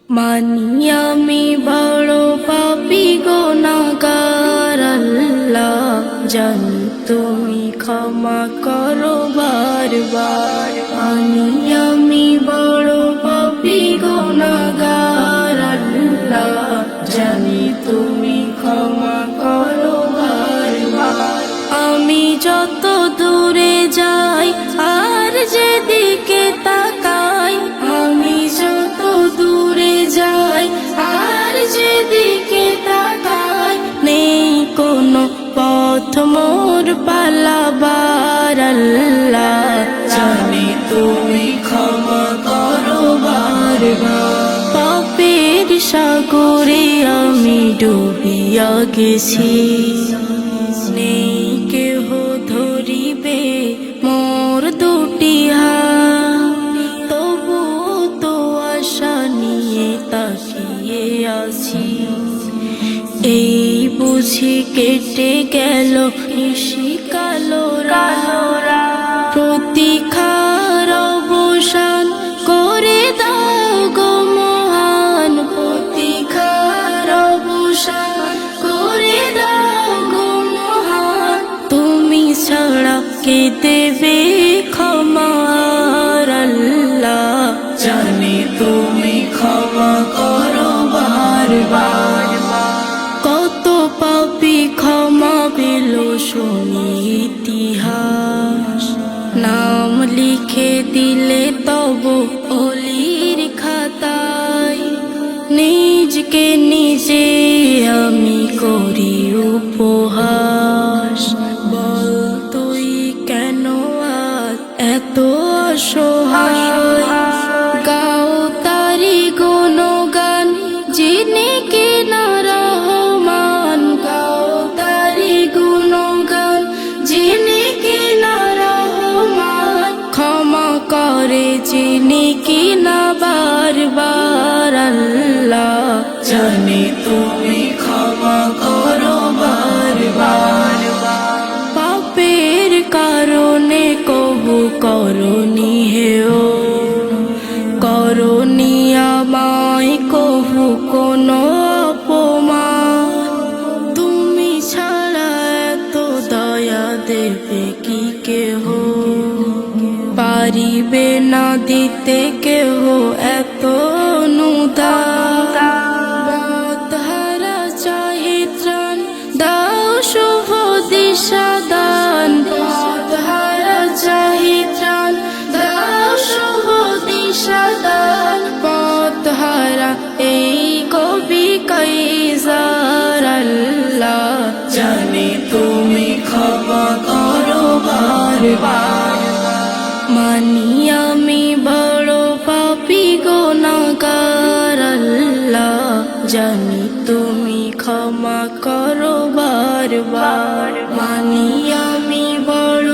মানি আমি বড় পাপী গুনাহগার আল্লাহ, জানি তুমি ক্ষমা করো বারবার। মানি আমি বড় পাপী গুনাহগার আল্লাহ, জানি তুমি ক্ষমা করো বারবার। আমি যত দূরে যাই আর যেদিকে তাকাই, আমি যত দূরে যাই আর যেদিকে তাকাই, নেই কোনো পথ মোর পালাবার আল্লাহ, জানি তুমি ক্ষমা করো বারবার। পাপের সাগরে আমি ডুবিয়া গেছি, নেই কেহ ধরিবে মোর দুটি হাত, তবু তো আশা নিয়ে তাকিয়ে আছি। এই বুঝি কেটে গেল নিশিকালো রাত, প্রতীক্ষার অবসান করে দাও গো মহান, প্রতীক্ষার অবসান করে দাও গো মহান। তুমি ছাড়া কে দেবে ক্ষমার আল্লাহ, জানি তুমি ক্ষমা করো বারবার। কত পাপী ক্ষমা পেল শুনি ইতিহাস, নাম লিখে দিলে তব অলির খাতায়। নিজকে নিজে আমি করি উপহাস, বল তুই কেন আজ এত অসহায়। গাও তারি গুণগান যিনি কিনা রহমান, গাও তারি গুণগান যিনি কিনা রহমান। ক্ষমা করে যিনি কিনা বারবার আল্লাহ, জানি তুমি ক্ষমা করো বারবার। পাপের কারণে কবু করনি হেও, করনি আমায় কবু কোনো অপমান। তুমি ছাড়া এত দয়া দেবে কি কেহ, পারিবে না দিতে কেহ এত অনুদান। পথহারা চাহি ত্রাণ দাও শুভ দিশা দান, পথহারা চাহি ত্রাণ দাও শুভ দিশা দান। পথহারা এই কবি কাইজার আল্লাহ, জানি তুমি ক্ষমা করো বারবার। মানি আমি বড় পাপী গুনাহগার আল্লাহ, জানি তুমি ক্ষমা করো বারবার। মানি আমি বড়